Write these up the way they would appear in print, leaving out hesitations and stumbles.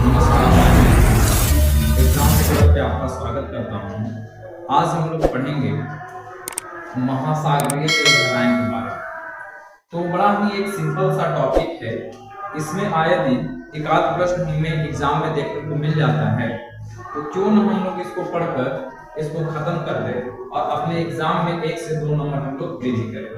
नमस्कार। Exam centre पे आपका स्वागत करता हूँ। आज हम लोग पढ़ेंगे महासागरीय जलधाराएं के बारे में। तो बड़ा ही एक सिंपल सा टॉपिक है। इसमें आए दिन एक आध प्रश्न हमें एग्जाम में देखने को मिल जाता है, तो क्यों न हम लोग इसको पढ़कर इसको खत्म कर दें और अपने एग्जाम में 1 से 2 नंबर हम लोग वृद्धि करें।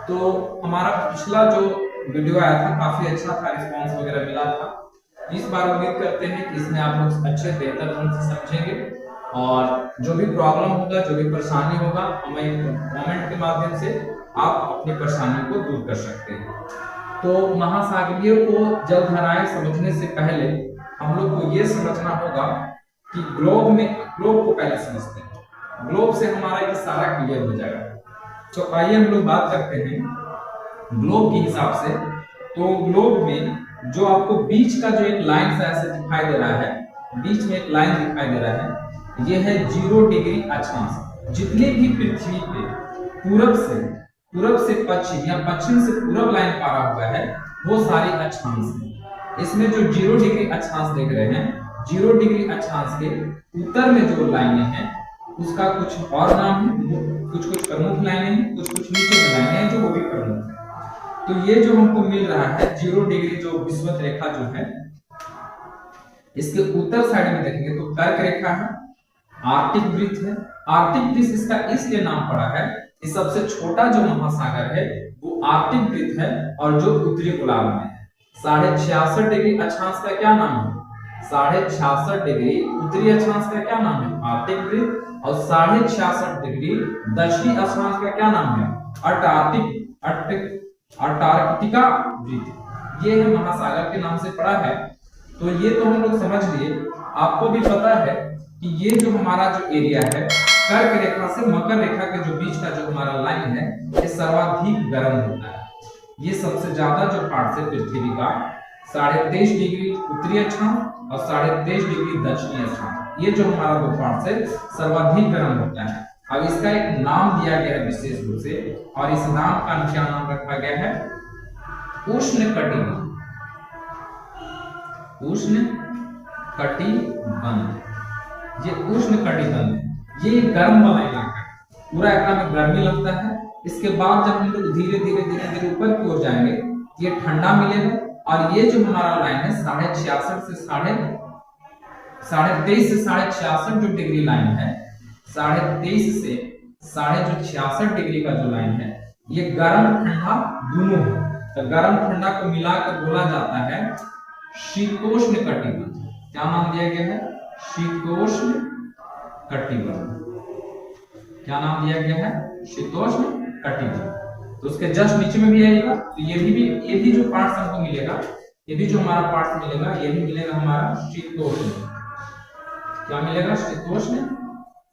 तो हमारा पिछला जो वीडियो आया था काफी अच्छा था, रिस्पॉन्स वगैरह मिला था। इस बार उम्मीद करते हैं कि इसमें आप लोग अच्छे बेहतर ढंग से समझेंगे और जो भी प्रॉब्लम होगा, जो भी परेशानी होगा, हमें कमेंट के माध्यम से आप अपनी परेशानी को दूर कर सकते हैं। तो महासागरीय को जलधाराएं समझने से पहले हम लोग को ये समझना होगा कि ग्लोब को पहले समझते हैं। ग्लोब से हमारा ये सारा क्लियर हो जाएगा। तो आइए हम लोग बात करते हैं ग्लोब के हिसाब से। तो ग्लोब में जो आपको बीच का जो एक लाइन सा ऐसे दिखाई दे रहा है, बीच में एक लाइन दिखाई दे रहा है, ये है 0 डिग्री अक्षांश। जितने भी पृथ्वी पे पूरब से पश्चिम या पश्चिम से पूरब लाइन पारा हुआ है वो सारी अक्षांश है। इसमें जो 0 डिग्री अक्षांश देख रहे हैं, 0 डिग्री अक्षांश के उत्तर में जो लाइनें हैं उसका कुछ और नाम है, कुछ प्रमुख लाइनें हैं, कुछ नीचे की लाइनें हैं जो वो भी प्रमुख है। तो ये जो हमको मिल रहा है 0 डिग्री जो विषुवत रेखा जो है, इसके उत्तर साइड में देखेंगे तो कर्क रेखा है, आर्कटिक वृत्त है। आर्कटिक वृत्त इसका इसलिए नाम पड़ा है कि सबसे छोटा जो महासागर है वो आर्कटिक वृत्त है और जो उत्तरी गोलार्ध में है। 66.5 डिग्री अक्षांश का क्या नाम है? 66.5 डिग्री उत्तरी अक्षांश का क्या नाम है? आर्कटिक वृत्त। और 66.5 डिग्री दक्षिणी अक्षांश का क्या नाम है? अंटार्कटिका वृत्त। ये है महासागर के नाम से पड़ा है। तो ये तो हम लोग समझ लिए। आपको भी पता है कि ये जो हमारा जो एरिया है कर्क रेखा से मकर रेखा के जो बीच का जो हमारा लाइन है ये सर्वाधिक गर्म होता है। ये सबसे ज्यादा जो पार्ट है पृथ्वी का 23.5 डिग्री उत्तरी अक्षांश और 23.5 डिग्री दक्षिणी अक्षांश, ये जो हमारा दो पार्ट है सर्वाधिक गर्म होता है। अब इसका एक नाम दिया गया है विशेष रूप से, और इस नाम का क्या नाम रखा गया है? उष्णकटिबंध। उष्णकटिबंध, ये उष्णकटिबंध, ये गर्म वाला इलाका है। पूरा इलाका में गर्मी लगता है। इसके बाद जब हम लोग धीरे धीरे ऊपर की ओर जाएंगे ये ठंडा मिलेगा। और ये जो हमारा लाइन है 66.5 से 23.5 से 66.5 जो डिग्री लाइन है, 23.5 से 66.5 डिग्री का जो लाइन है ये गर्म ठंडा दोनों है। तो गर्म ठंडा को मिलाकर बोला जाता है शीतोष्ण कटिबंध। क्या नाम दिया गया है? शीतोष्ण कटिबंध। क्या नाम दिया गया है? शीतोष्ण कटिबंध। तो उसके जस्ट नीचे में भी आएगा। तो ये भी जो पार्ट हमको मिलेगा, ये भी जो हमारा पार्ट मिलेगा, ये भी मिलेगा हमारा शीतोष्ण। क्या मिलेगा? शीतोष्ण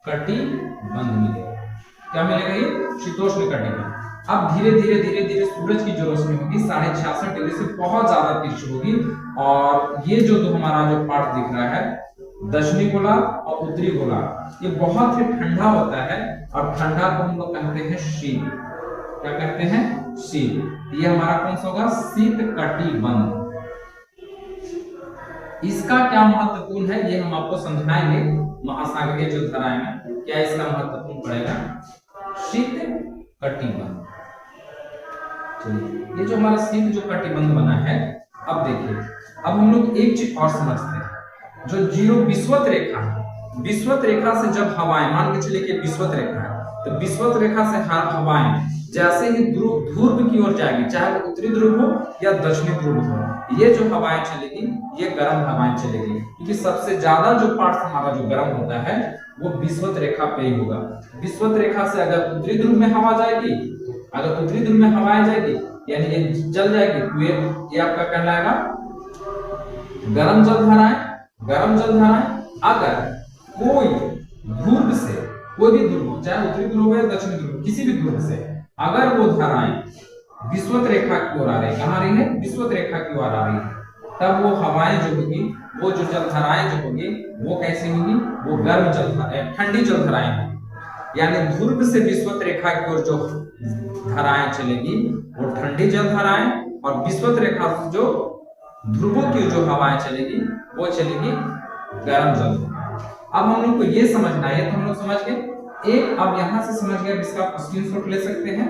कटिबंध मिलेगा। क्या मिलेगा? ये शीतोष्ण कटिबंध। अब धीरे धीरे सूरज की जो रोशनी होगी 66.5 डिग्री से बहुत ज्यादा तिरछी होगी। और ये जो हमारा जो पार्ट दिख रहा है दक्षिणी गोलार्ध और उत्तरी गोलार्ध, ये बहुत ही ठंडा होता है। और ठंडा को हम लोग कहते हैं शीत। क्या कहते हैं? शीत। ये हमारा कौन सा होगा? शीत कटिबंध। इसका क्या महत्वपूर्ण है ये हम आपको समझाएंगे महासागरीय जलधाराएं में। क्या इसका महत्वपूर्ण पड़ेगा? शीत कटिबंध। चलिए, ये जो हमारा शीत जो कटिबंध बना है, अब देखिए, अब हम लोग एक चीज और समझते हैं। जो 0 विषुवत रेखा है, विषुवत रेखा से जब हवाएं, मान के चलिए कि विषुवत रेखा है, तो विषुवत रेखा से हवाएं जैसे ही ध्रुव की ओर जाएगी, चाहे वो उत्तरी ध्रुव हो या दक्षिणी ध्रुव हो, ये जो हवाएं चलेगी ये गर्म हवाएं चलेगी। क्योंकि सबसे ज्यादा जो पार्ट हमारा जो गर्म होता है वो विषुवत रेखा पे ही होगा। विषुवत रेखा से अगर उत्तरी ध्रुव में हवा जाएगी, अगर उत्तरी ध्रुव में हवाएं जाएगी यानी ये जल जाएगी, तो ये आपका कहलाएगा गर्म जलधाराएं। गर्म जलधाराएं अगर कोई ध्रुव से, कोई भी ध्रुव हो, चाहे उत्तरी ध्रुव हो या दक्षिणी ध्रुव, किसी भी ध्रुव से अगर वो धाराएं विषुवत रेखा की ओर आ रही है, कहां आ रही है? विषुवत रेखा की ओर आ रही है, तब वो हवाएं जो होगी, वो जो जलधाराएं जो होगी वो कैसी होंगी? वो गर्म जलधाराएं, ठंडी जलधाराएं होंगी। यानी ध्रुव से विषुवत रेखा की ओर जो धाराएं चलेगी वो ठंडी जलधाराएं, और विषुवत रेखा से जो ध्रुवों की जो हवाएं चलेगी वो चलेगी गर्म जल में। अब हम लोग को ये समझना है, तो हम लोग समझ गए। एक अब यहां से समझ गए, इसका आप स्क्रीनशॉट ले सकते हैं,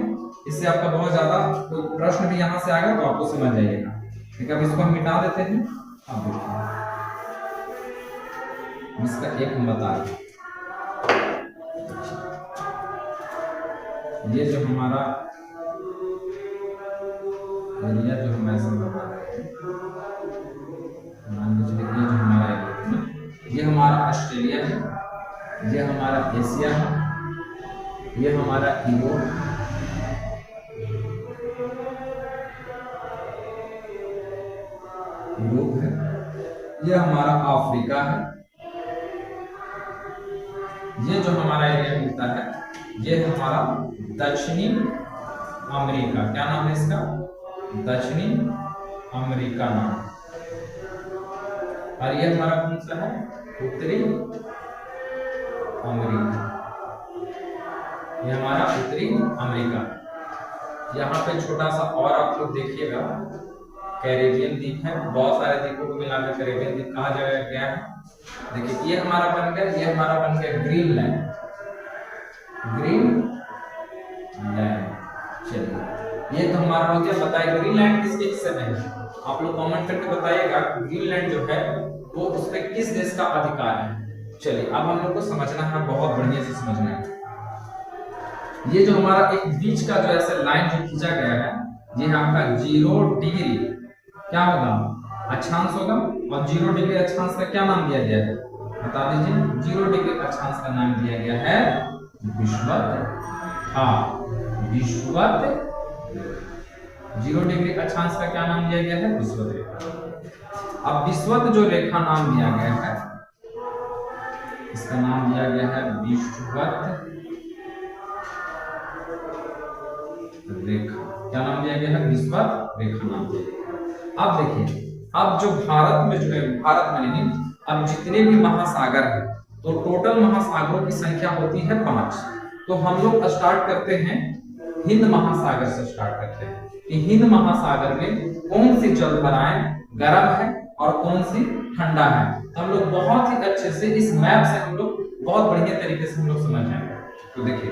इससे आपका बहुत ज्यादा कोई प्रश्न भी यहां से आएगा तो आपको समझ जाइएगा। ठीक है, अब इसको हम मिटा देते हैं। अब देखिए इसका एक हम बता रहे, ये जो हमारा एरिया जो हम ऐसा बता रहे हैं, मान लीजिए ये जो हमारा एरिया है ना, ये हमारा ऑस्ट्रेलिया है, ये हमारा एशिया है, ये हमारा यूरोप, है, ये हमारा अफ्रीका है, ये जो हमारा एरिया मिलता है ये हमारा दक्षिणी अमेरिका। क्या नाम है इसका? दक्षिणी अमेरिका नाम। और ये हमारा कौन सा है? उत्तरी अमेरिका। ये हमारा उत्तरी अमेरिका। यहाँ पे छोटा सा और आप लोग देखिएगा, कैरेबियन द्वीप है, बहुत सारे द्वीपों को मिलाकर कैरेबियन द्वीप कहा गया है। देखिए ये हमारा बन गया, ये हमारा बन गया ग्रीनलैंड। ग्रीनलैंड, चलिए ये तो हमारा हो गया। बताइए ग्रीनलैंड किसके हिस्से में है? आप लोग कमेंट करके बताइएगा ग्रीनलैंड जो है वो उसमें किस देश का अधिकार है। चलिए अब हम लोग को समझना है, बहुत बढ़िया से समझना है। ये जो हमारा एक बीच का जो ऐसा लाइन जो खींचा गया है, ये आपका 0 डिग्री क्या होगा? अक्षांश होगा। और 0 डिग्री अक्षांश का क्या नाम दिया गया है? बता दीजिए। 0 डिग्री अक्षांश का नाम दिया गया है विषुवत। हाँ, विषुवत। 0 डिग्री अक्षांश का क्या नाम दिया गया है? विषुवत रेखा। अब विषुवत जो रेखा नाम दिया गया है, इसका नाम दिया गया है विषुवत रेखा। क्या नाम दिया गया है? विषुवत रेखा नाम दिया गया। अब देखिए, अब जो भारत में जो है, भारत में नहीं, अब जितने भी महासागर है तो टोटल महासागरों की संख्या होती है 5। तो हम लोग स्टार्ट करते हैं हिंद महासागर से स्टार्ट करते हैं कि हिंद महासागर में कौन सी जलधाराएं गर्म है और कौन सी ठंडा है। तो हम लोग बहुत ही अच्छे से इस मैप से हम लोग बहुत बढ़िया तरीके से हम लोग समझ जाएंगे। तो देखिए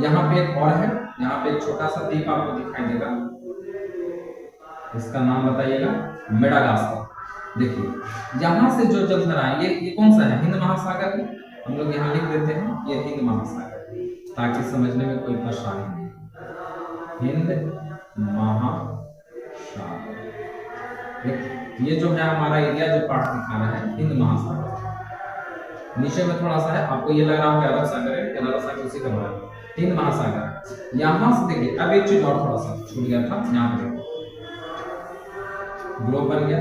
यहाँ पे एक और है, यहाँ पे एक छोटा सा द्वीप आपको दिखाई देगा, इसका नाम बताइएगा मेडागास्कर। देखिए यहाँ से जो जलधाराएं, ये कौन सा है? हिंद महासागर है। हम लोग यहाँ लिख देते हैं ये हिंद महासागर, ताकि समझने में कोई परेशानी नहीं। हिंद महासागर, ये जो है हमारा एरिया जो पार्ट दिखा रहा है हिंद महासागर। नीचे में थोड़ा सा है, आपको ये लग रहा है अरब सागर है, अरब सागर उसी का बना हिंद महासागर। यहाँ से देखिए, अब एक चीज और थोड़ा सा छूट गया था, यहाँ पे ग्लोब बन गया।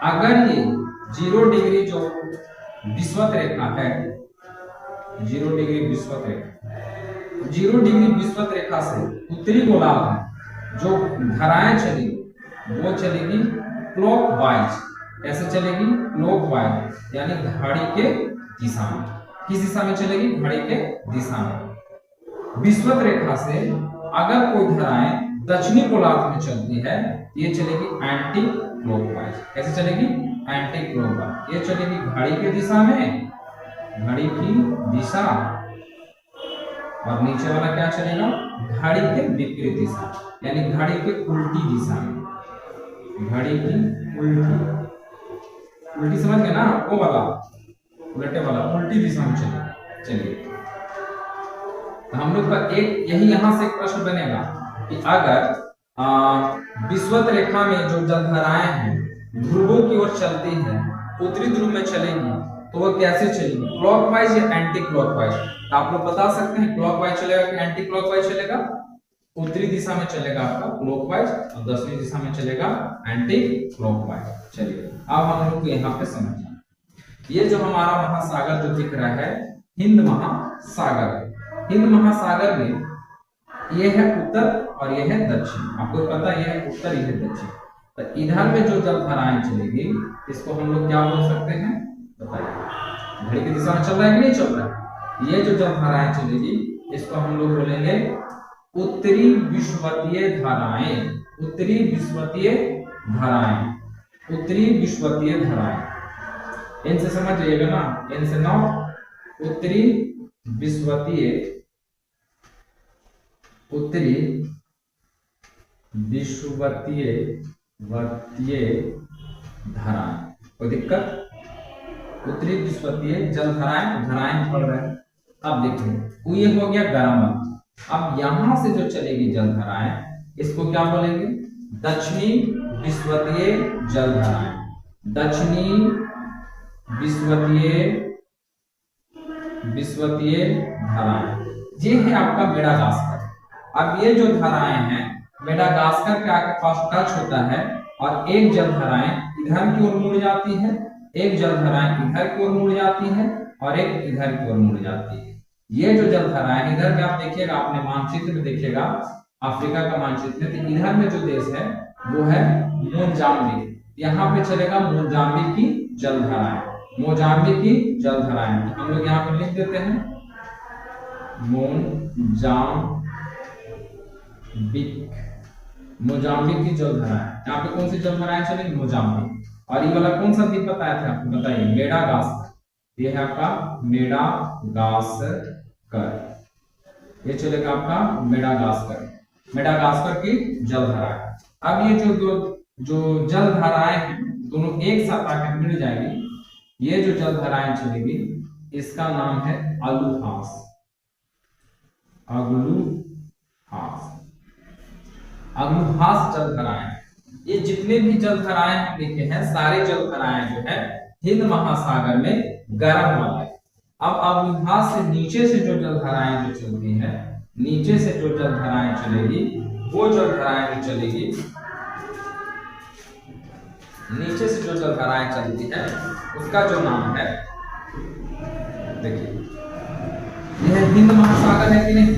अगर ये 0 डिग्री जो विषुवत रेखा है, 0 डिग्री विषुवत रेखा, 0 डिग्री विषुवत रेखा से उत्तरी गोलार्ध में जो धाराएं चलेगी वो चलेगी क्लॉकवाइज। कैसे चलेगी? क्लॉकवाइज, यानी घड़ी के दिशा में। किस दिशा में चलेगी? घड़ी के दिशा में। विषुवत रेखा से अगर कोई धाराएं दक्षिणी गोलार्ध में चलती है, ये चलेगी एंटी क्लॉकवाइज। कैसे चलेगी? Anti clockwise. ये चलेगी घड़ी की दिशा में, घड़ी की दिशा, और नीचे वाला क्या चलेगा? घड़ी के विपरीत दिशा, यानी घड़ी के उल्टी दिशा में। घड़ी की उल्टी, उल्टी समझ गए ना? वो वाला उल्टे वाला, उल्टी दिशा में चलेगा। चलिए तो हम लोग का एक यही यहां से एक प्रश्न बनेगा कि अगर विषुवत रेखा में जो जलधाराएं हैं ध्रुवों की ओर चलती हैं, उत्तरी ध्रुव में चलेगी, तो वो कैसे चलेगी? क्लॉकवाइज या एंटी क्लॉकवाइज? आप लोग बता सकते हैं क्लॉकवाइज चलेगा कि एंटी क्लॉकवाइज चलेगा? उत्तरी दिशा में चलेगा आपका क्लॉकवाइज, और दक्षिणी दिशा में चलेगा एंटी क्लॉकवाइज। चलिए अब हम लोग को यहाँ पे समझना, ये जो हमारा महासागर जो दिख रहा है हिंद महासागर। हिंद महासागर में ये है उत्तर और ये है दक्षिण। आपको पता है ये है उत्तर, ये है दक्षिण। तो इधर में जो जलधाराएं चलेगी इसको हम लोग क्या बोल सकते हैं? बताइए। घड़ी की दिशा में चल रहा है कि नहीं चल रहा है? ये जो जलधाराएं चलेगी इसको हम लोग बोलेंगे उत्तरी विषुवतीय धाराएं। उत्तरी विषुवतीय धाराएं, उत्तरी विश्वतीय धाराएं, इनसे समझ जाइएगा ना, इनसे नौ उत्तरी विश्वतीय, उत्तरी विश्वतीय धाराएं, कोई दिक्कत? उत्तरी विश्वतीय जल धाराएं, धाराएं पढ़ रहे हैं। अब देखिए ये हो गया गर्म। अब यहां से जो चलेगी जल धाराएं इसको क्या बोलेंगे? दक्षिणी विश्वतीय जल धाराएं, दक्षिणी विश्वतीय धाराएं, ये है आपका मेडागास्कर। अब ये जो धाराएं हैं मेडागास्कर के आगे पास टच होता है और एक जल धाराएं इधर की ओर मुड़ जाती है, एक जल धाराएं इधर की ओर मुड़ जाती है और एक इधर की ओर मुड़ जाती है। ये जो जल धाराएं इधर में आप देखिएगा, आपने मानचित्र में देखिएगा अफ्रीका का मानचित्र में, तो इधर में जो देश है वो है मोजाम्बिक। यहाँ पे चलेगा मोजाम्बिक की जल धाराएं, मोजाम्बिक की जल धाराएं। तो हम लोग यहाँ पर लिख देते हैं मोजाम्बिक की जल धाराएं। यहाँ पे कौन सी जल धाराएं चलेगी? मोजाम्बिक। और ये वाला कौन सा द्वीप बताया था आपको, बताइए? मेडागास्कर। ये है आपका मेडागास्कर, ये चलेगा आपका मेडागास्कर, मेडागास्कर की जल धाराएं। अब ये जो जल धाराएं हैं दोनों एक साथ आकर मिल जाएंगी, ये जो जल धाराएं चलेगी इसका नाम है अगुहास, अगुहास जल धाराएं। ये जितने भी जल धाराएं हम लिखे हैं सारे जल धाराएं जो है हिंद महासागर में गर्म वाला है। अब अगुहास से नीचे से जो जल धाराएं जो चलती है, नीचे से जो जल धाराएं चलेगी, वो जल धाराएं जो चलेगी, नीचे से जो जल धाराएं चलती है उसका जो नाम है, देखिए यह हिंद महासागर है कि नहीं?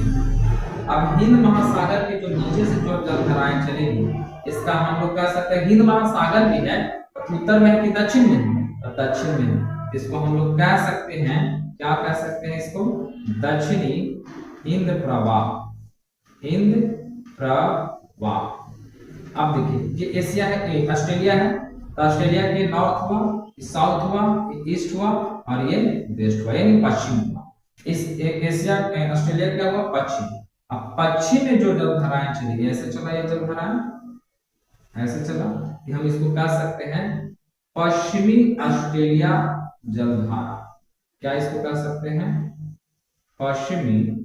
अब हिंद महासागर के जो नीचे से जो जल धाराएं चलेगी इसका हम लोग कह सकते हैं, हिंद महासागर भी है उत्तर में है कि दक्षिण में है? दक्षिण में है। इसको हम लोग कह सकते हैं, क्या कह सकते हैं इसको? दक्षिणी हिंद प्रवाह, हिंद प्रवाह। अब देखिए ये एशिया है, ऑस्ट्रेलिया है, तो ऑस्ट्रेलिया के नॉर्थ हुआ, साउथ हुआ, ईस्ट हुआ और ये वेस्ट हुआ, यानी पश्चिम हुआ। इस एशिया ऑस्ट्रेलिया क्या हुआ? पश्चिम। अब पश्चिम में जो जल धाराएं चलेगी, ऐसे चला ये जल धाराएं, ऐसे चला, कि हम इसको कह सकते हैं पश्चिमी ऑस्ट्रेलिया जलधारा। क्या इसको कह सकते हैं? पश्चिमी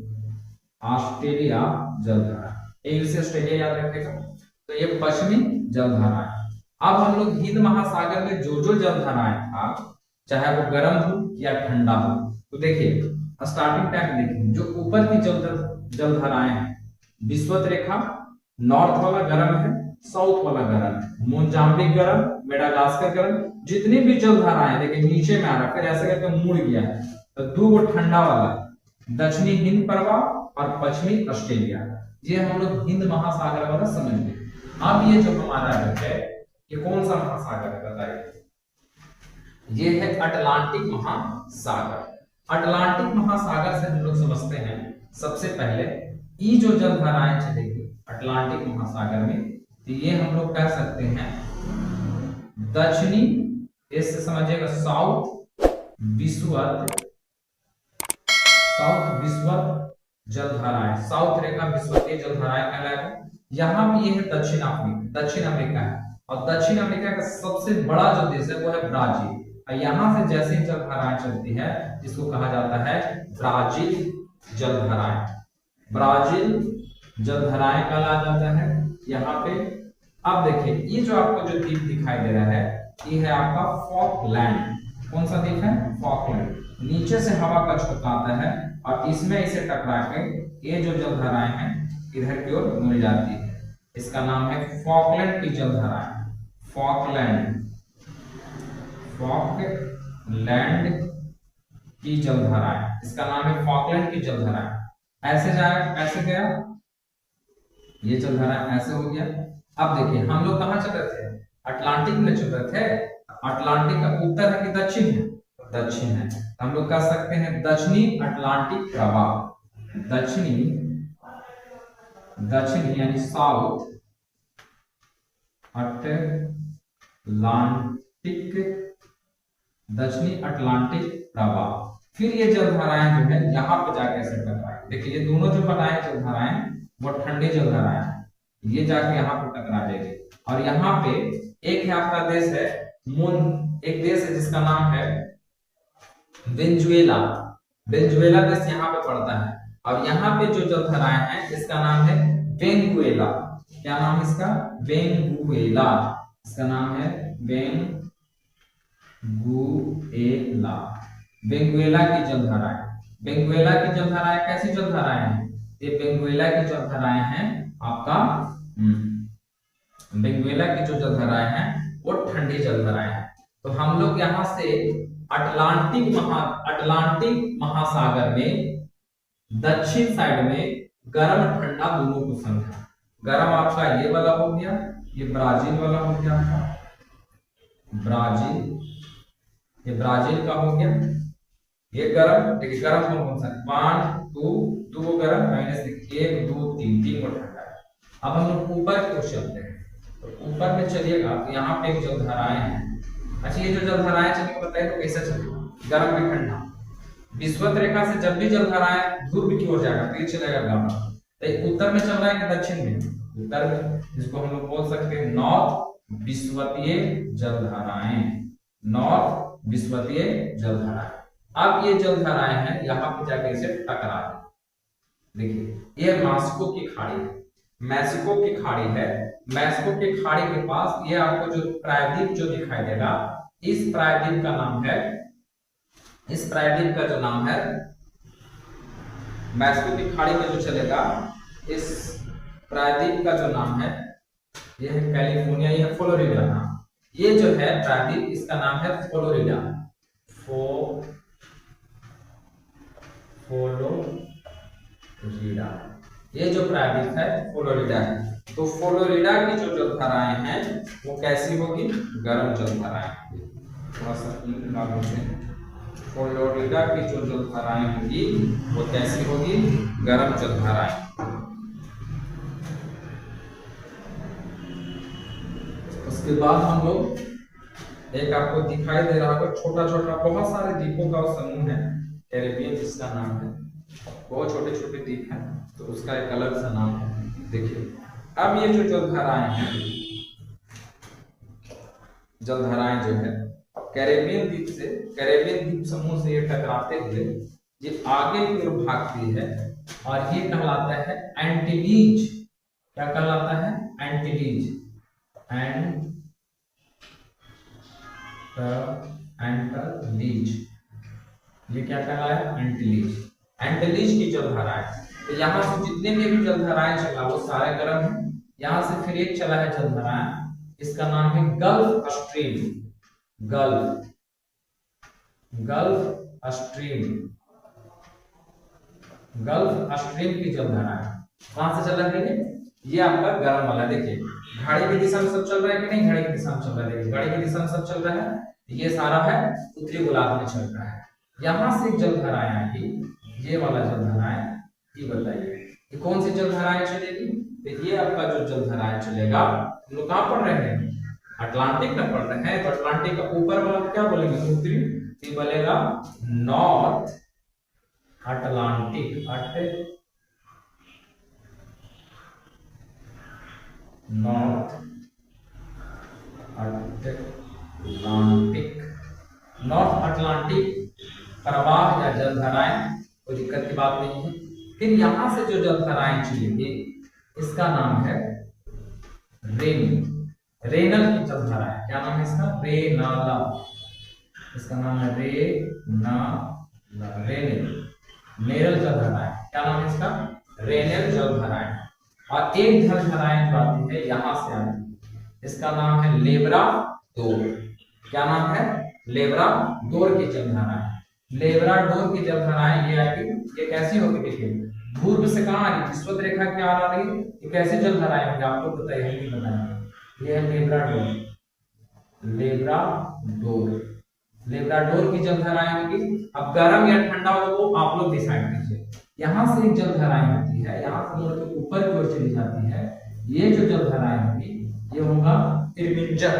ऑस्ट्रेलिया जलधारा। इंग्लिश से ऑस्ट्रेलिया याद रखेगा, तो ये पश्चिमी जलधारा है। अब हम लोग हिंद महासागर में जो जलधाराएं था, चाहे वो गर्म हो या ठंडा हो, तो देखिए स्टार्टिंग टाइम देखिए जो ऊपर की जलधाराएं हैं, विषुवत रेखा नॉर्थ वाला गर्म है, साउथ वाला गर्म है, मोजाम्बिक गर्म, मेडागास्कर गर्म, जितनी भी जलधाराएं देखिए नीचे में आ रहा, फिर ऐसे करके मुड़ गया है, तो दो वो ठंडा वाला, दक्षिणी हिंद प्रवाह और पश्चिमी ऑस्ट्रेलिया, ये हम लोग हिंद महासागर वाला समझ गए। अब ये जो हमारा है ये कौन सा महासागर है बताइए? ये है अटलांटिक महासागर। अटलांटिक महासागर से हम लोग समझते हैं सबसे पहले ये जो जलधाराएं चलेगी अटलांटिक महासागर में, तो ये हम लोग कह सकते हैं दक्षिणी, इससे समझिएगा साउथ विषुवत जलधाराएं, साउथ रेखा विषुवतीय जलधाराएं कहलाएगा। यहाँ भी ये है दक्षिण अमेरिका है, और दक्षिण अमेरिका का सबसे बड़ा जो देश है वो है ब्राजील। और यहाँ से जैसे जलधाराएं चलती है इसको कहा जाता है ब्राजील जलधाराएं, ब्राजील जलधाराएं कहला जाता है यहाँ पे। अब देखिए ये जो आपको जो द्वीप दिखाई दे रहा है ये है आपका फॉकलैंड। कौन सा द्वीप है? फॉकलैंड। नीचे से हवा का झोंका आता है और इसमें इसे टकरा के ये जो जलधाराएं हैं इधर की ओर मुड़ जाती है, इसका नाम है फॉकलैंड की जलधाराएं। फॉकलैंड की जलधाराएं, इसका नाम है फॉकलैंड की जलधाराएं। ऐसे जाए, ऐसे गया, ये जलधारा ऐसे हो गया। अब देखिए हम लोग कहाँ चल रहे थे? अटलांटिक में चल रहे थे। अटलांटिक का उत्तर है कि दक्षिण है? दक्षिण है। हम लोग कह सकते हैं दक्षिणी अटलांटिक प्रवाह, दक्षिणी यानी साउथ अटलांटिक, दक्षिणी अटलांटिक प्रवाह। फिर ये जलधाराएं जो है यहाँ पे जाके ऐसे टकराएंगी। देखिए ये दोनों जो बनाए जलधाराएं वो ठंडी जलधाराएं हैं, ये जाके यहाँ पे टकरा जाएगी। और यहाँ पे एक है आपका देश है एक देश है जिसका नाम है वेनेजुएला। वेनेजुएला देश यहाँ पे पड़ता है। और यहाँ पे जो जलधाराएं हैं इसका नाम है वेनेजुएला। क्या नाम है इसका? वेनेजुएला। इसका नाम है वेनेजुएला। वेनेजुएला की जलधाराएं। वेनेजुएला की जलधाराएं कैसी जलधाराएं हैं? ये वेनेजुएला की जलधाराएं हैं आपका वेनेजुएला की जो जलधाराएं हैं वो ठंडी जलधाराएं हैं। तो हम लोग यहाँ से अटलांटिक महासागर में दक्षिण साइड में गर्म ठंडा दोनों को समझा। गर्म आपका ये वाला हो गया, ये ब्राजील वाला हो गया आपका ब्राजील, ये ब्राजील का हो गया। ये गर्म, देखिए गर्म कौन सा? 1 2 2 गर्म माइनस 1 2 3 3 को ठंडा है। अब हम लोग ऊपर की ओर चलते हैं। तो ऊपर में चलिएगा तो यहाँ पे एक जलधाराएं हैं। अच्छा ये जो जलधाराएं चलिए बताइए तो कैसे चलेगा? गर्म में ठंडा। विषुवत रेखा से जब भी जलधाराएं ध्रुव की ओर जाएगा तो ये चलेगा गर्म। तो उत्तर में चल रहा है कि दक्षिण में? उत्तर में, जिसको हम लोग बोल सकते हैं नॉर्थ विषुवतीय जलधाराएं। नॉर्थ विषुवतीय जलधाराएं। अब ये जलधाराएं हैं यहाँ पे जाके इसे टकरा है। देखिए ये मैक्सिको की खाड़ी है, मैक्सिको की खाड़ी है। मैक्सिको की खाड़ी के पास ये आपको जो प्रायद्वीप जो दिखाई देगा, इस प्रायद्वीप का नाम है, इस प्रायद्वीप का जो नाम है मैक्सिको की खाड़ी में जो चलेगा, इस प्रायद्वीप का जो नाम है ये है कैलिफोर्निया, ये है फ्लोरिडा। ये जो है प्रायद्वीप इसका नाम है फ्लोरिडा। फ्लोरिडा, ये जो प्रायद्वीप है फ्लोरिडा है। तो फ्लोरिडा की जो जलधाराएं हैं वो कैसी होगी? गर्म जलधाराएं। थोड़ा सा फ्लोरिडा की जो जलधाराएं होगी वो कैसी होगी? गर्म जलधाराएं। उसके बाद हम लोग एक आपको दिखाई दे रहा होगा छोटा छोटा बहुत सारे द्वीपों का समूह है कैरेबियन, जिसका नाम है, बहुत छोटे छोटे द्वीप हैं तो उसका एक अलग सा नाम है। देखिए अब ये जो जलधाराएं हैं, जलधाराएं जो है कैरेबियन द्वीप समूह से ये टकराते हुए ये आगे की ओर भागती है और ये कहलाता है एंटीलीज। क्या कहलाता है? एंटीलीज। एंटीलीज, ये क्या कहलाया? एंटीलीज। एंटीलीज की जलधाराएं। तो यहाँ से जितने भी जलधाराएं चला वो सारे गर्म है। यहाँ से फिर एक चला है जलधाराएं, इसका नाम है गल्फ स्ट्रीम। गल्फ स्ट्रीम की जलधाराएं कहां से चल रही है? ये आपका गर्म वाला। देखिए घड़ी की दिशा में सब चल रहा है कि नहीं? घड़ी की दिशा में चल रहा है। देखिए घड़ी की दिशा में सब चल रहा है। ये सारा है उत्तरी गोलार्ध में चल रहा है। यहाँ से एक जलधाराएं आएगी, ये वाला जलधाराएं, ये बताइए ये कौन सी जलधाराएं चलेगी? देखिए आपका जो जलधाराएं चलेगा हम लोग कहाँ पढ़ रहे हैं? अटलांटिक में पढ़ रहे हैं। तो अटलांटिक का ऊपर वाला क्या बोलेंगे? उत्तरी। तो बोलेगा नॉर्थ अटलांटिक। नॉर्थ अटलांटिक प्रवाह या जलधाराएं, कोई दिक्कत की बात नहीं है। फिर यहां से जो जलधाराएं चलेंगी इसका नाम है रेनल की जलधाराएं। क्या नाम है इसका? रेनाला। इसका नाम है रेनल जलधाराएं। क्या नाम है इसका? रेनल जलधाराएं। और एक जलधाराएं जो आती है यहां से आती है, इसका नाम है लेब्राडोर। क्या नाम है? लेब्राडोर की जलधाराएं। लेब्राडोर की जलधाराएं ये आएगी, ये कैसी होगी? देखिए ध्रुव से कहां आ रही? विषुवत रेखा क्या आ रही है? ये कैसी जलधाराएं होंगी आप लोग बताइए, हम नहीं बताएंगे। ये है लेब्राडोर की जलधाराएं होगी। अब गर्म या ठंडा होगा वो आप लोग डिसाइड कीजिए। यहाँ से एक जलधाराएं होती है, यहाँ से मुड़ के ऊपर की ओर चली जाती है। ये जो जलधाराएं होगी ये होगा इरमिंजर।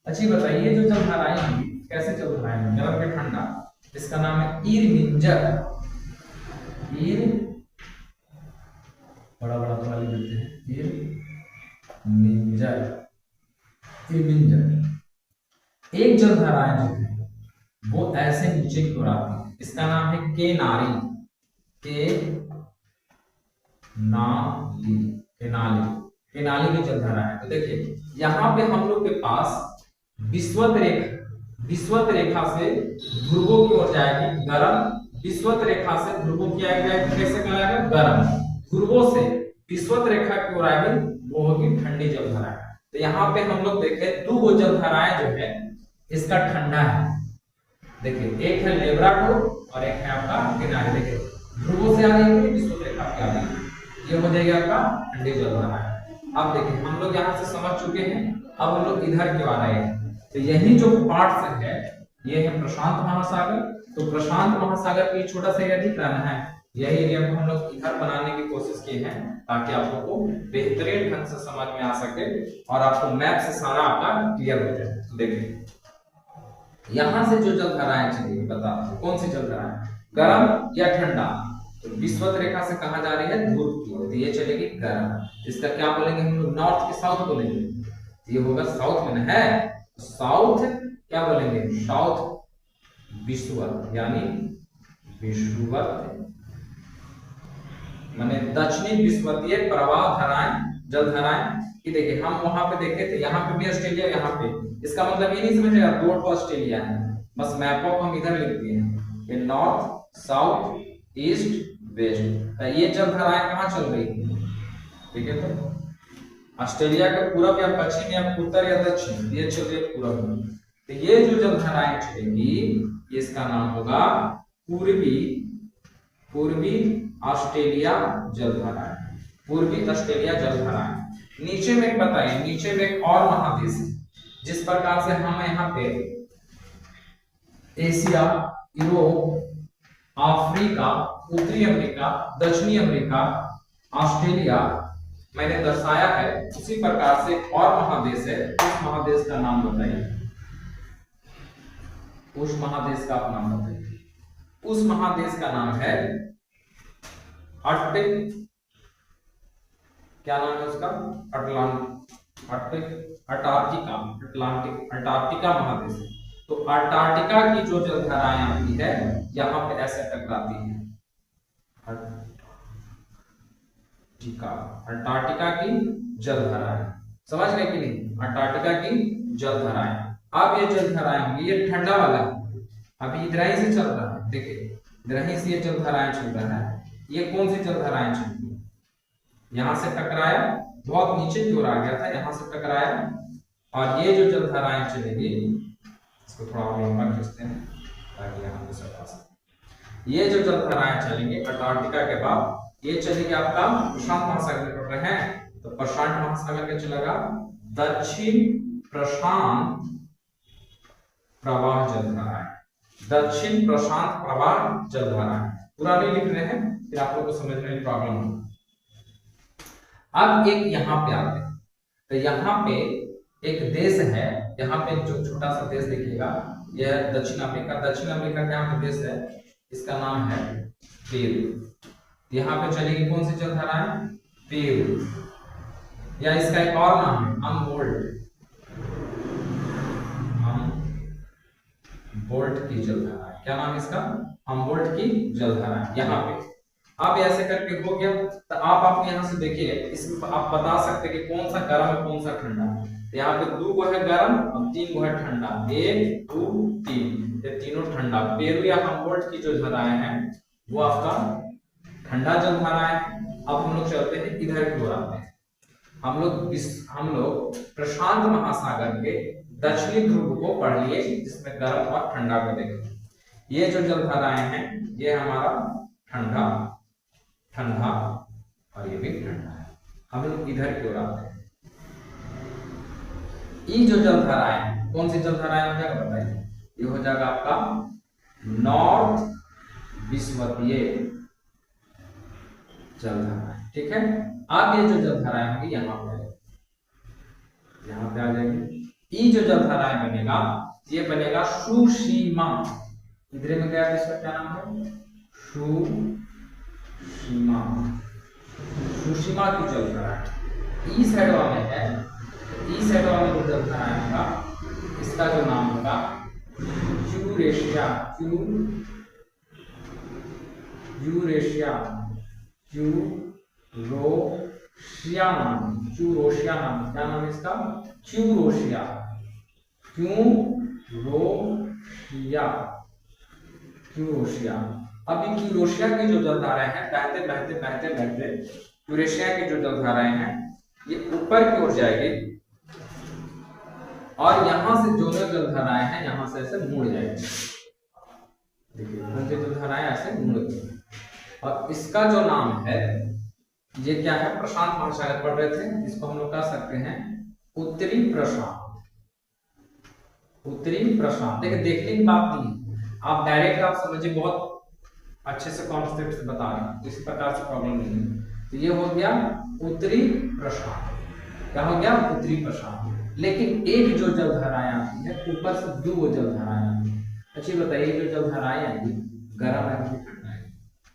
अच्छी बताइए, जो जलधाराएं होंगी कैसे जलधाराएं होंगी, गर्म के ठंडा, इसका नाम है इरमिंजर। इर बड़ा बड़ा थोड़ा लिख देते हैं, इरमिंजर। इरमिंजर एक जलधाराएं जो है वो ऐसे नीचे की ओर आती है, इसका नाम है केनारी। केनाली केनाली की जलधारा है। तो देखिए यहाँ पे हम लोग के पास विषुवत रेखा से ध्रुवों की ओर जाएगी गर्म, विषुवत रेखा से ध्रुवों की आएगी कैसे कहलाएगा गर्म, ध्रुवों से विषुवत रेखा की ओर आएगी वो होगी ठंडी जलधारा। तो यहाँ पे हम लोग देखे दो जलधाराएं जो है इसका ठंडा है। देखिए एक है लेब्राडोर और एक है आपका केनारी। देखिए ध्रुवों से आ रही है, विषुवत रेखा की आ रही है, ये हो जाएगा आपका ठंडी जलधारा है। अब देखिए हम लोग यहाँ से समझ चुके हैं, अब हम लोग इधर क्यों आ रहे हैं। तो यही जो पार्ट है ये है प्रशांत महासागर। तो प्रशांत महासागर की छोटा सा एरिया दिख रहा है, यही एरिया को हम लोग इधर बनाने की कोशिश किए हैं ताकि आप लोगों को बेहतरीन ढंग से समझ में आ सके और आपको मैप से सारा आपका क्लियर हो जाए। तो देखिए यहाँ से जो जलधाराएं चलेगी बता कौन सी जलधाराएं, गर्म या ठंडा। तो विषुवत रेखा से कहा जा रही है ध्रुव की ओर, तो ये चलेगी गर्म। इसका क्या बोलेंगे हम लोग, नॉर्थ के साउथ बोलेंगे, ये होगा साउथ में है। साउथ क्या बोलेंगे, साउथ विषुवत, यानी विषुवत माने दक्षिणी विषुवतीय प्रवाह धाराएं जलधाराएं कि देखिए हम वहां पे देखे थे, यहाँ पे भी ऑस्ट्रेलिया, यहाँ पे इसका मतलब ये नहीं समझेगा दो ऑस्ट्रेलिया है, बस मैप को हम इधर लिख दिए हैं कि नॉर्थ साउथ ईस्ट वेस्ट। ये जलधाराएं कहाँ चल रही है, ठीक है। तो ऑस्ट्रेलिया का पूरब या पश्चिम या उत्तर या दक्षिण, ये चल रही है पूरब में। तो ये जो जलधाराएं चलेगी इसका नाम होगा पूर्वी ऑस्ट्रेलिया जलधाराएं, पूर्वी ऑस्ट्रेलिया जलधाराएं। नीचे में बताइए, नीचे में एक और महादेश है, जिस प्रकार से हम यहाँ पे एशिया, यूरोप, अफ्रीका, उत्तरी अमेरिका, दक्षिणी अमेरिका, ऑस्ट्रेलिया मैंने दर्शाया है, उसी प्रकार से और महादेश है। उस महादेश का नाम बताइए, उस महादेश का आप नाम बताइए। उस महादेश का नाम है क्या नाम है उसका, अंटार्कटिका महादेश। तो अंटार्कटिका की जो जलधाराएं आती है यहाँ पे ऐसे टकराती है, अंटार्कटिका की जलधाराएं, समझ गए कि नहीं, अंटार्कटिका की जलधाराएं। अब ये जलधाराएं होंगी, ये ठंडा वाला अभी इधर ही से चल रहा है, देखिए इधर ही से ये जलधाराएं चल रहा है। ये कौन सी जलधाराएं चल रही है, यहाँ से टकराया, बहुत नीचे की ओर आ गया था, यहाँ से टकराया, और ये जो जलधाराएं चलेगी इसको थोड़ा और लंबा खींचते हैं ताकि यहाँ पे सब आ सके। ये जो जलधाराएं चलेंगी अंटार्कटिका के बाद ये चलेगी आपका प्रशांत महासागर में, पढ़ रहे हैं तो प्रशांत महासागर का चलेगा दक्षिण प्रशांत प्रवाह जलधाराएं, दक्षिण प्रशांत प्रवाह जलधाराएं। पूरा नहीं लिख रहे हैं फिर आप लोग को समझने में प्रॉब्लम होगी। अब एक यहाँ पे आते हैं, तो यहाँ पे एक देश है, यहाँ पे जो छोटा सा देश देखिएगा यह दक्षिण अफ्रीका, दक्षिण अफ्रीका का यहाँ पे देश है, इसका नाम है पेरू। यहाँ पे चलेगी कौन सी जलधाराएं, पेरू, या इसका एक और नाम है हमबोल्ट की जलधारा। क्या नाम है इसका, हमबोल्ट की जलधारा। यहाँ पे अब ऐसे करके हो गया, तो आप यहाँ से देखिए, इसमें आप बता सकते हैं कि कौन सा गर्म है कौन सा ठंडा। यहाँ पे 2 गो है गर्म और 3 गो है ठंडा, 1 2 3, ये तीनों ठंडा। पेरू या हमबोल्ट की जो जलधाराएं हैं वो आपका ठंडा जलधाराएं। अब हम लोग चलते हैं इधर की ओर आते हैं, हम लोग प्रशांत महासागर के दक्षिणी ध्रुव को पढ़ लिए, जिसमें गर्म और ठंडा को देखें। ये जो जलधाराएं हैं ये हमारा ठंडा और ये भी ठंडा है। हम लोग इधर की ओर आते हैं, ये जो जलधाराएं कौन सी जलधाराएं हो जाएगा बताइए, ये हो जाएगा आपका नॉर्थ विषुवतीय जलधाराएं, ठीक है। अब ये जो जलधाराएं होंगी यहाँ पर यहाँ पे आ जाएगी। ई जो जलधाराएं बनेगा ये बनेगा सुषिमा। इधर में गया इसका क्या नाम है? सुषिमा। सुषिमा की जलधारा ई साइड में है। ई साइड में जो जलधारा होगा इसका जो नाम होगा यूरेशिया। यूरेशिया यूरोशिया नाम। यूरोशिया नाम। क्या नाम है इसका? यूरोशिया। यूरोशिया। यूरोशिया। अब ये यूरोशिया की जो जलधाराएं हैं बहते बहते बहते बहते यूरेशिया की जो जलधाराएं हैं ये ऊपर की ओर जाएगी और यहां से जो जलधाराएं हैं यहां से ऐसे मुड़ जाएगी। देखिए उनकी जलधाराएं ऐसे मुड़ गई और इसका जो नाम है ये क्या है? प्रशांत महासागर पढ़ रहे थे, इसको हम लोग कह सकते हैं उत्तरी प्रशांत। उत्तरी प्रशांत। देखिए देखने की बात नहीं, आप डायरेक्ट आप समझिए, बहुत अच्छे से कॉन्सेप्ट से बता रहे हैं, तो इस प्रकार से प्रॉब्लम नहीं है। तो ये हो गया उत्तरी प्रशांत। क्या हो गया? उत्तरी प्रशांत। लेकिन एक जो जलधाराएं आती है ऊपर से दो जलधाराएं आती है। अच्छी बताइए, जो जलधाराएं आएंगी गर्म है कि ठंडा है?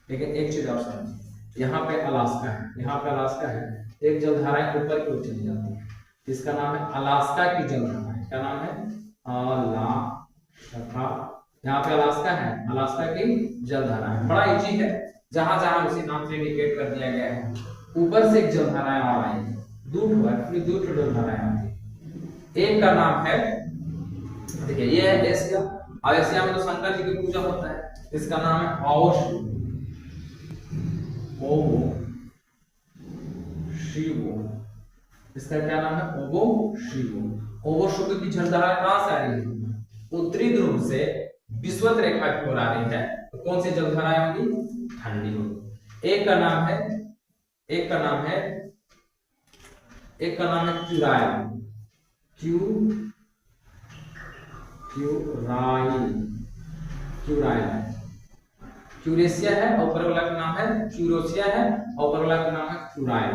लेकिन एक चीज आप समझिए, यहाँ पे अलास्का है, यहाँ पे अलास्का है, एक जलधाराएं ऊपर की ओर चली जाती है, इसका नाम है अलास्का की जलधाराएं। क्या नाम है? अलास्का। यहाँ पे अलास्का है, अलास्का की जलधारा है। बड़ा इजी है, जहां जहां उसी नाम से इंडिकेट कर दिया गया है। ऊपर से एक जलधाराएं और आएंगी, दो जलधाराएं आती है। एक का नाम है, देखिए ये है एशिया, और एशिया में तो शंकर जी की पूजा होता है, इसका नाम है ओवो शिवो। इसका क्या नाम है? ओवो शिवो। ओवो शिवो की जलधारा कहां से आ रही है? उत्तरी ध्रुव से विषुवत रेखा की ओर आ रही है। तो कौन सी जलधाराएं होगी? ठंडी होगी। एक का नाम है क्यूराइल। क्यूरेशिया है, ऊपर वाला का नाम है क्यूरोशिया है, और ऊपर वाला का नाम है क्यूराइल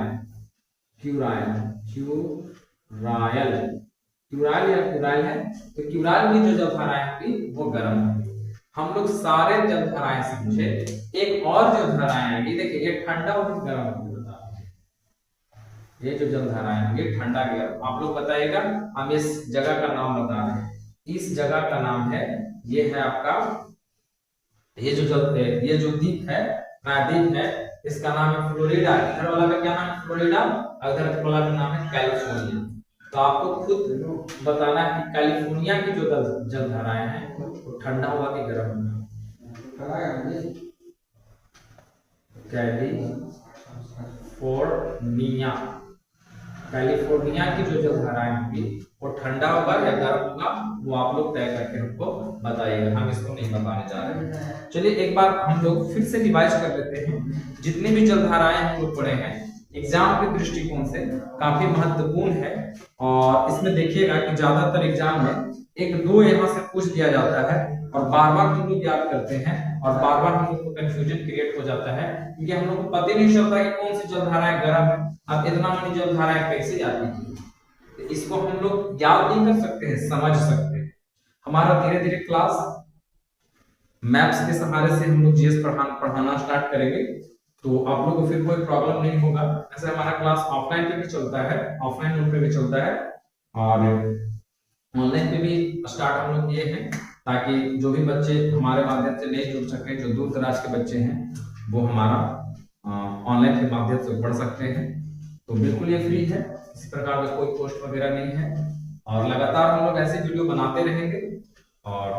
या क्यूराइल है। तो क्यूराइल की जो जलधाराएं होगी वो गर्म होगी। हम लोग सारे जलधाराएं समझे, एक और जलधाराएं आएगी। देखिए ये ठंडा और गर्म होगी। ये जो जलधाराएं हैं ये ठंडा गर्म, आप लोग बताइएगा। हम इस जगह का नाम बता रहे हैं, इस जगह का नाम है, ये है आपका, ये जो द्वीप है, द्वीप है, इसका नाम है फ्लोरिडा। इधर वाला का क्या नाम है? फ्लोरिडा। और इधर वाला का नाम है कैलिफोर्निया। तो आपको खुद बताना है कि कैलिफोर्निया की जो जलधाराएं हैं वो ठंडा हुआ कि गर्म हुआ? कैलिफोर्निया की जो जलधाराएं होगी वो ठंडा होगा या गर्म होगा, वो आप लोग तय करके हमको बताइएगा, हम इसको नहीं बताने जा रहे हैं। चलिए एक बार हम लोग फिर से रिवाइज कर लेते हैं। जितनी भी जलधाराएं हम लोग पढ़े हैं एग्जाम के दृष्टिकोण से काफी महत्वपूर्ण है, और इसमें देखिएगा कि ज्यादातर एग्जाम में एक दो यहाँ से पूछ दिया जाता है और बार बार हम लोग याद करते हैं और बार बार हम लोग को कंफ्यूजन क्रिएट हो जाता है, क्योंकि हम लोग को पता ही नहीं चलता कि कौन सी जलधाराएं गर्म है। अब इतना मनी जलधाराएं कैसे जाती है, तो इसको हम लोग याद नहीं कर सकते हैं, समझ सकते हैं। हमारा धीरे धीरे क्लास मैप्स के सहारे से हम लोग जीएस पढ़ाना स्टार्ट करेंगे, तो आप लोगों को फिर कोई प्रॉब्लम नहीं होगा। ऐसे हमारा क्लास ऑफलाइन पे भी चलता है, ऑफलाइन मोड पे भी चलता है, और ऑनलाइन पे भी स्टार्ट हम लोग किए हैं, ताकि जो भी बच्चे हमारे माध्यम से नहीं जुड़ सके, जो दूर दराज के बच्चे हैं, वो हमारा ऑनलाइन के माध्यम से पढ़ सकते हैं। तो बिल्कुल ये फ्री है, इसी प्रकार का कोई पोस्ट वगैरह नहीं है, और लगातार हम लोग ऐसे वीडियो बनाते रहेंगे और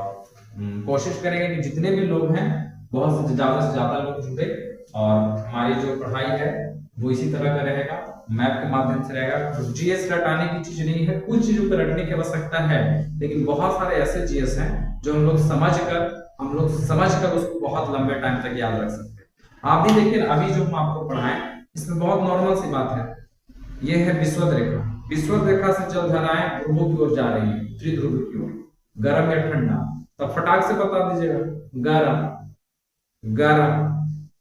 कोशिश करेंगे कि जितने भी लोग हैं बहुत से ज्यादा लोग जुड़े, और हमारी जो पढ़ाई है वो इसी तरह का रहेगा, मैप के माध्यम से रहेगा। तो जीएस रटाने की चीज नहीं है, कुछ चीजों पर रटने की आवश्यकता है, लेकिन बहुत सारे ऐसे जीएस हैं जो हम लोग समझ कर उसको बहुत लंबे टाइम तक याद रख सकते हैं। आप भी देखिए, अभी जो हम आपको पढ़ाएं इसमें बहुत नॉर्मल सी बात है। ये है विषुवत रेखा, विषुवत रेखा से जलधाराएं ध्रुवों की ओर जा रही है, उत्तरी ध्रुव की ओर, गर्म या ठंडा, तब फटाक से बता दीजिएगा। गर्म।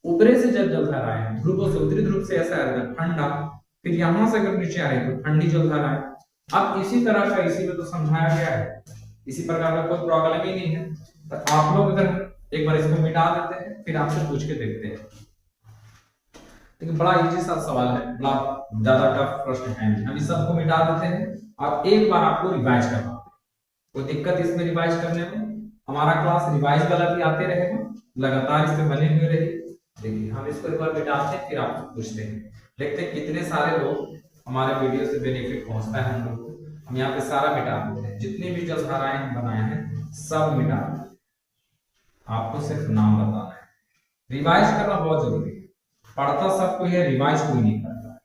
ऊपरी से जब जलधाराएं हैं ध्रुवों से, उत्तरी ध्रुव से ऐसा आएगा ठंडा, फिर यहां से अगर नीचे आए तो ठंडी जलधाराएं, अब इसी तरह का इसी में तो समझाया गया है, इसी प्रकार का कोई प्रॉब्लम ही नहीं है। तो आप लोग अगर एक बार इसको मिटा देते हैं फिर आपसे पूछ के देखते हैं। लेकिन बड़ा इजी सा सवाल है, बड़ा ज्यादा टफ प्रश्न है नहीं। हम इस सबको मिटा देते हैं और एक बार आपको रिवाइज करवाते हैं। कोई दिक्कत इसमें रिवाइज करने में? हमारा क्लास रिवाइज वाला भी आते रहेगा, लगातार इस पे बने हुए रहिए। देखिए हम इसको एक बार मिटाते हैं फिर आपसे पूछते हैं, देखते हैं कितने सारे लोग हमारे वीडियो से बेनिफिट पहुंचता है हम लोग को। हम यहाँ पे सारा मिटा देते हैं, जितनी भी जलधाराएं हम बनाए हैं सब मिटा देते हैं। आपको सिर्फ नाम बताना है। रिवाइज करना बहुत जरूरी है, पढ़ता सबको है, रिवाइज कोई नहीं करता,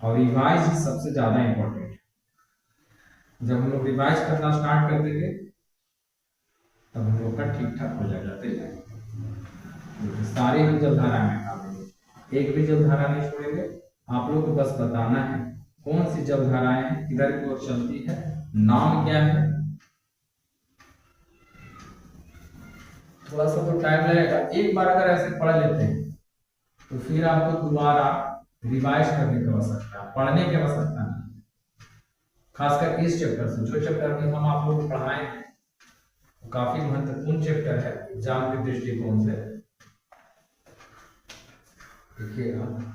और रिवाइज ही सबसे ज्यादा इंपॉर्टेंट है। जब हम लोग रिवाइज करना स्टार्ट कर देंगे तब हम लोग का ठीक ठाक हो जाएगा। सारी हम जलधाराएं मिटा देंगे, एक भी जलधारा नहीं छोड़ेंगे। आप लोग को बस बताना है कौन सी जलधाराएं किधर की ओर चलती है, नाम क्या है। थोड़ा सा तो टाइम लगेगा, एक बार अगर ऐसे पढ़ लेते हैं तो फिर आपको दोबारा रिवाइज करने की आवश्यकता, पढ़ने की आवश्यकता नहीं। खासकर इस चैप्टर से, जो चैप्टर में हम आप लोग को पढ़ाए हैं वो काफी महत्वपूर्ण चैप्टर है एग्जाम के दृष्टिकोण से। देखिएगा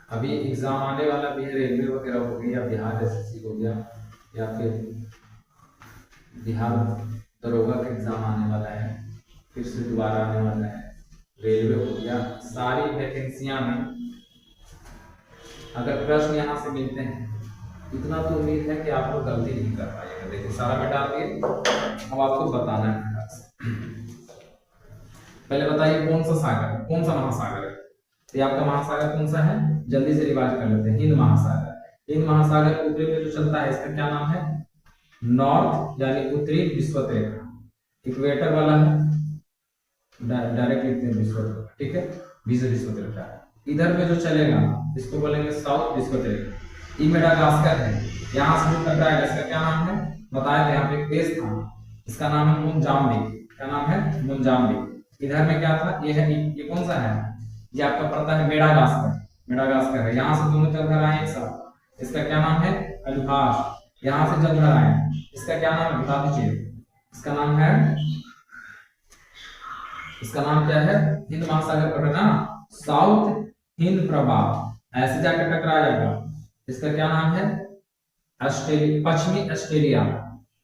अभी एग्जाम आने वाला भी है, रेलवे वगैरह हो गया, बिहार एसएससी हो गया, या फिर बिहार दरोगा का एग्जाम आने वाला है, फिर से दोबारा आने वाला है, रेलवे हो गया। सारी वैकेंसियां में अगर प्रश्न यहाँ से मिलते हैं, इतना तो उम्मीद है कि आप लोग गलती नहीं कर पाएगा। देखिए सारा मिटा दिए, अब आपको बताना है। पहले बताइए कौन सा सागर, कौन सा महासागर है? तो आपका महासागर कौन सा है, जल्दी से रिवाइज कर लेते हैं। हिंद महासागर। हिंद महासागर के ऊपरी में जो चलता है इसका क्या नाम है? नॉर्थ यानी उत्तरी विषुवत रेखा, इक्वेटर वाला है, डायरेक्टली विषुवत रेखा, ठीक है, विषुवत रेखा। इधर में जो चलेगा इसको बोलेंगे साउथ विषुवत रेखा। ये मेडागास्कर है, यहाँ से जो टकराएगा इसका क्या नाम है? बताया था, यहाँ पे एक देश था, इसका नाम है मोजाम्बिक। क्या नाम है? मोजाम्बिक। इधर में क्या था? ये है, ये कौन सा है? ये आपका पड़ता है मेडागास्कर। मेडागास्कर है, यहाँ से दोनों जलधाराएं एक साथ, इसका क्या नाम है? अल्बास। यहाँ से जलधाराएं, इसका क्या नाम है बता दीजिए? इसका नाम है, इसका नाम क्या है? हिंद महासागर पकड़ना, साउथ हिंद प्रवाह, ऐसे जाकर टकरा जाएगा। इसका क्या नाम है? ऑस्ट्रेलिया, पश्चिमी ऑस्ट्रेलिया,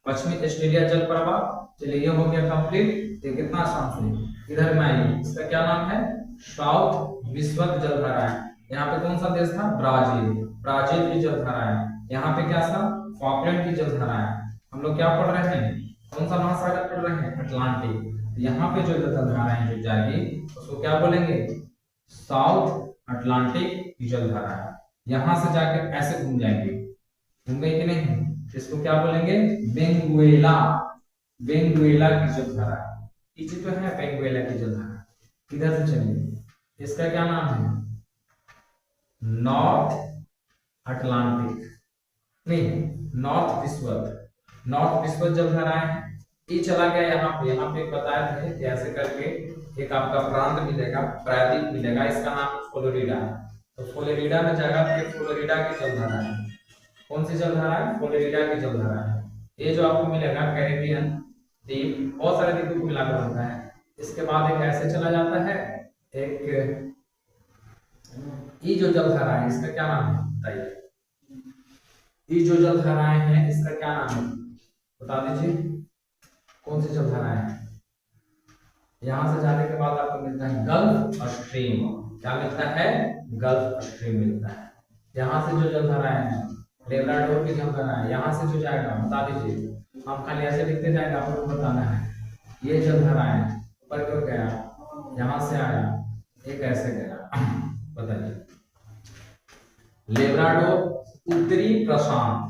पश्चिमी ऑस्ट्रेलिया जल प्रवाह। चलिए ये हो गया कंप्लीट। ये कितना आसान से इधर में आएगी, इसका क्या नाम है? साउथ विषुवत जलधाराएं। यहाँ पे कौन सा देश था? ब्राजील। ब्राजील की जलधाराएं। यहाँ पे क्या था? फॉकलैंड की जलधाराएं। हम लोग क्या पढ़ रहे हैं? कौन सा महासागर पढ़ रहे हैं? अटलांटिक। यहाँ पे जो जलधाराएं जो जाएगी उसको क्या बोलेंगे? साउथ अटलांटिक की जलधाराएं। यहाँ से जाकर ऐसे घूम जाएंगे, घूम गई कि नहीं? इसको क्या बोलेंगे? वेनेजुएला। वेनेजुएला की जलधारा, इसी तो है वेनेजुएला की जलधारा। किधर से चलिए, इसका क्या नाम है? नॉर्थ अटलांटिक, नहीं नॉर्थ विषुवत। नॉर्थ विषुवत जलधाराएं हैं। ये चला गया यहाँ पे, यहाँ पे बताया था कि ऐसे करके एक आपका प्रांत मिलेगा, प्रायद्वीप मिलेगा, इसका नाम फ्लोरिडा। तो फ्लोरिडा में जाएगा, फिर फ्लोरिडा की जलधारा है। कौन सी जलधारा है? फ्लोरिडा की जलधारा है। ये जो आपको मिलेगा कैरेबियन द्वीप, बहुत सारे द्वीपों को मिलाकर बनता है। इसके बाद एक ऐसे चला जाता है, एक ये जो जलधारा है इसका क्या नाम है बताइए? ये जो जलधाराएं हैं इसका क्या नाम है बता दीजिए? कौन सी जलधाराएं हैं? यहां से जाने के बाद आपको मिलता है गल्फ स्ट्रीम। क्या मिलता है? गल्फ स्ट्रीम मिलता है। यहाँ से जो जलधाराएं हैं, लेब्राडोर की जलधारा है, यहाँ से जो जाएगा बता दीजिए। हम खाली ऐसे लिखते जाएगा, आपको बताना है। ये जलधाराएं ऊपर क्यों गया, यहाँ से आया, एक ऐसे गया, बताइए। लेब्राडोर उत्तरी प्रशांत,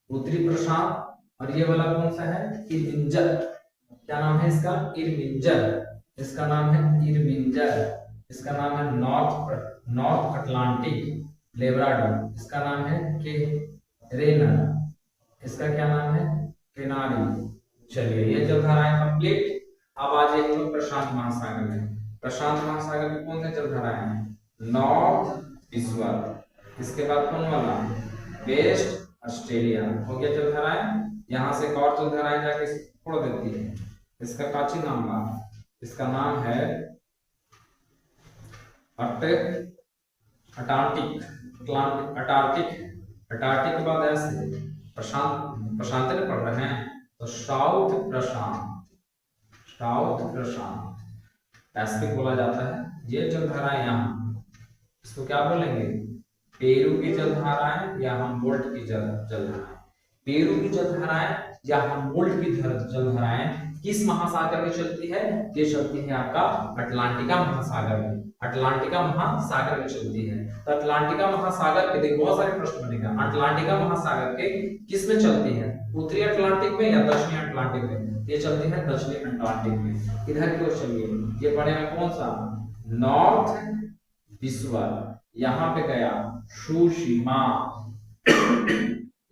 उत्तरी प्रशांत। और ये वाला कौन सा है? इरविंजर। क्या नाम है इसका? इरविंजर। इसका नाम है इरविंजर। इसका नाम है नॉर्थ अटलांटिक लेब्राडोर। इसका नाम है के रेनर। इसका क्या नाम है? केनारी। चलिए ये जलधाराएं कंप्लीट। अब आ जाइए हम लोग प्रशांत महासागर में। प्रशांत महासागर में कौन से जलधाराएं हैं? नॉर्थ विषुवत। इसके बाद कौन वाला? West Australia. हो गया जलधाराएं। यहाँ से एक और जलधाराएं जाके छोड़ देती है। इसका काची नाम बा, इसका नाम है अटार्कटिक। अटार्कटिक के बाद ऐसे प्रशांत में पढ़ रहे हैं तो साउथ पैसिफिक बोला जाता है। ये जलधाराएं यहाँ, इसको क्या बोलेंगे, पेरू की जलधाराएं या हमबोल्ट की जलधाराएं। पेरू की जलधाराएं या हमबोल्ट की जलधाराएं किस महासागर में चलती है? ये चलती है आपका अटलांटिका महासागर में। अटलांटिका महासागर में चलती है। तो अटलांटिका महासागर के देखो बहुत सारे प्रश्न बनेगा। अटलांटिका महासागर के किस में चलती है? उत्तरी अटलांटिक में या दक्षिणी अटलांटिक में? ये चलती है दक्षिणी अटलांटिक में। इधर की ओर चलिए, ये पड़ेगा कौन सा? नॉर्थ विश्वर। यहाँ पे गया सुशिमा,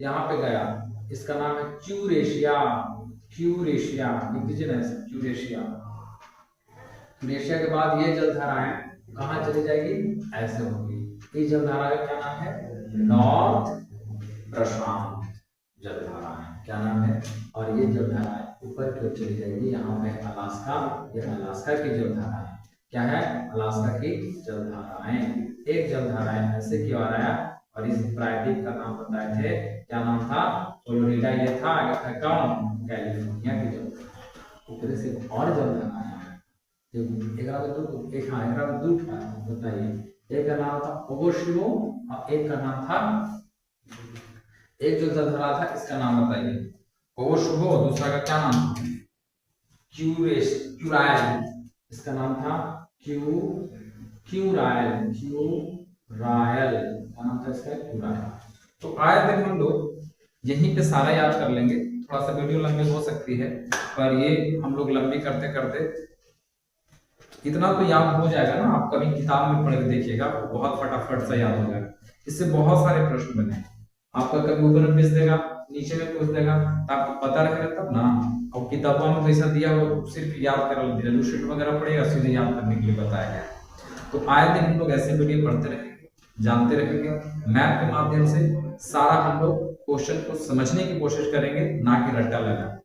यहाँ पे गया, इसका नाम है क्यूरेशिया। लिख दीजिए ना, क्यूरेशिया। क्यूरेशिया के बाद ये जलधाराएं कहाँ चली जाएगी? ऐसे होगी। इस जलधारा का क्या नाम है? नॉर्थ प्रशांत जलधाराएं। क्या नाम है? और ये जलधाराएं ऊपर की ओर चली जाएगी। यहाँ पे अलास्का, ये अलास्का की जलधाराएं। क्या है? अलास्का की जलधाराएं। एक जलधाराएं ऐसे की ओर आया और इस प्रायद्वीप का नाम बताए थे, क्या नाम था? फ्लोरिडा। ये था कौन? कैलिफोर्निया की जलधारा। ऊपर से और जलधाराएं बताइए। एक का नाम था ओगोशिमो और एक का नाम था, एक जो जलधारा था इसका नाम बताइए। ओगोशिमो, दूसरा का क्या नाम था? क्यूरायल। इसका नाम था क्यूरायल। क्या नाम था इसका? क्यूरायल। तो आए दिन हम लोग यहीं पे सारा याद कर लेंगे। थोड़ा सा वीडियो लंबी हो सकती है, पर ये हम लोग लंबी करते करते इतना तो याद हो जाएगा ना। आप कभी किताब में पढ़ के देखिएगा, बहुत फटाफट से याद हो जाएगा। इससे बहुत सारे प्रश्न बने। आपका कभी ऊपर में पूछ देगा, नीचे में पूछ देगा, तो आपको पता रहेगा तब ना। और किताबों में पैसा दिया हो सिर्फ याद कर दिया, शीट वगैरह पड़ेगा, सीधे याद करने के लिए बताया गया। तो आए दिन हम लोग ऐसे वीडियो पढ़ते रहेंगे, जानते रहेंगे। मैप के माध्यम से सारा हम लोग क्वेश्चन को समझने की कोशिश करेंगे, ना कि रट्टा लगा।